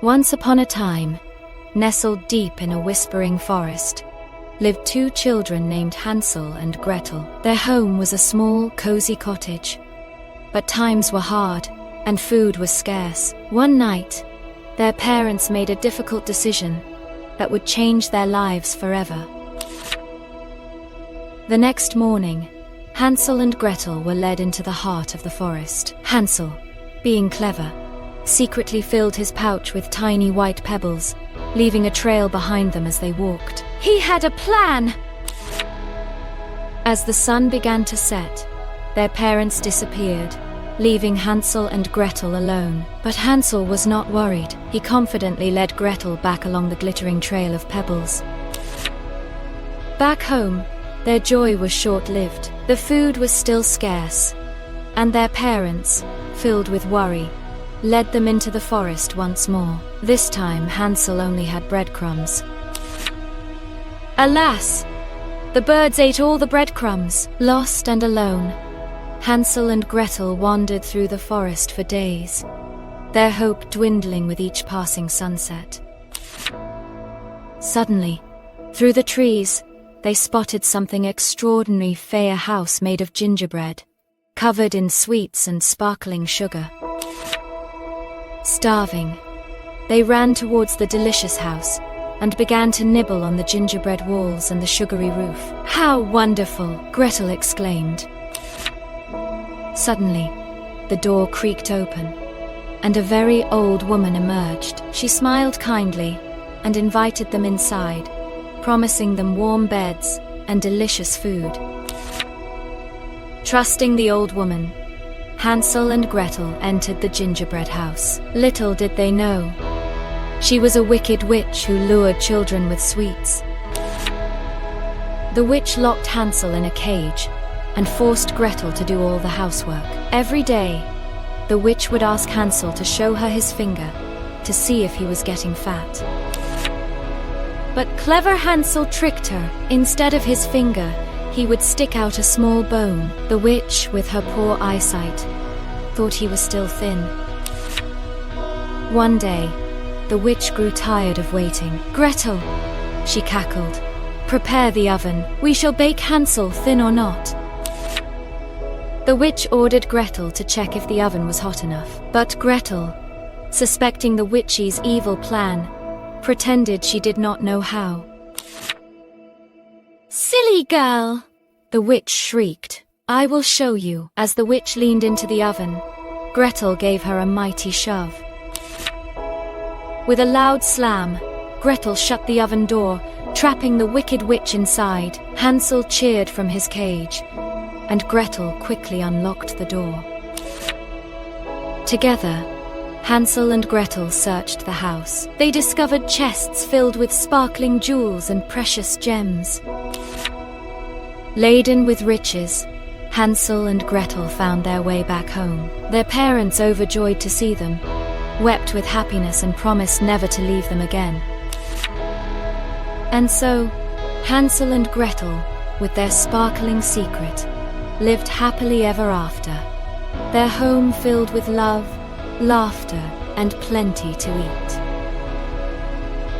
Once upon a time, nestled deep in a whispering forest, lived two children named Hansel and Gretel. Their home was a small, cozy cottage. But times were hard, and food was scarce. One night, their parents made a difficult decision that would change their lives forever. The next morning, Hansel and Gretel were led into the heart of the forest. Hansel, being clever, secretly filled his pouch with tiny white pebbles, leaving a trail behind them as they walked. He had a plan! As the sun began to set, their parents disappeared, leaving Hansel and Gretel alone. But Hansel was not worried. He confidently led Gretel back along the glittering trail of pebbles. Back home, their joy was short-lived. The food was still scarce, and their parents, filled with worry, led them into the forest once more. This time, Hansel only had breadcrumbs. Alas! The birds ate all the breadcrumbs. Lost and alone, Hansel and Gretel wandered through the forest for days, their hope dwindling with each passing sunset. Suddenly, through the trees, they spotted something extraordinary: a house made of gingerbread, covered in sweets and sparkling sugar. Starving, they ran towards the delicious house and began to nibble on the gingerbread walls and the sugary roof. "How wonderful!" Gretel exclaimed. Suddenly, the door creaked open, and a very old woman emerged. She smiled kindly and invited them inside, promising them warm beds and delicious food. Trusting the old woman, Hansel and Gretel entered the gingerbread house. Little did they know, she was a wicked witch who lured children with sweets. The witch locked Hansel in a cage and forced Gretel to do all the housework. Every day, the witch would ask Hansel to show her his finger to see if he was getting fat. But clever Hansel tricked her. Instead of his finger, he would stick out a small bone. The witch, with her poor eyesight, thought he was still thin. One day, the witch grew tired of waiting. "Gretel," she cackled, "prepare the oven. We shall bake Hansel, thin or not." The witch ordered Gretel to check if the oven was hot enough. But Gretel, suspecting the witch's evil plan, pretended she did not know how. "Silly girl!" the witch shrieked. "I will show you." As the witch leaned into the oven, Gretel gave her a mighty shove. With a loud slam, Gretel shut the oven door, trapping the wicked witch inside. Hansel cheered from his cage, and Gretel quickly unlocked the door. Together, Hansel and Gretel searched the house. They discovered chests filled with sparkling jewels and precious gems. Laden with riches, Hansel and Gretel found their way back home. Their parents, overjoyed to see them, wept with happiness and promised never to leave them again. And so, Hansel and Gretel, with their sparkling secret, lived happily ever after, their home filled with love, laughter, and plenty to eat.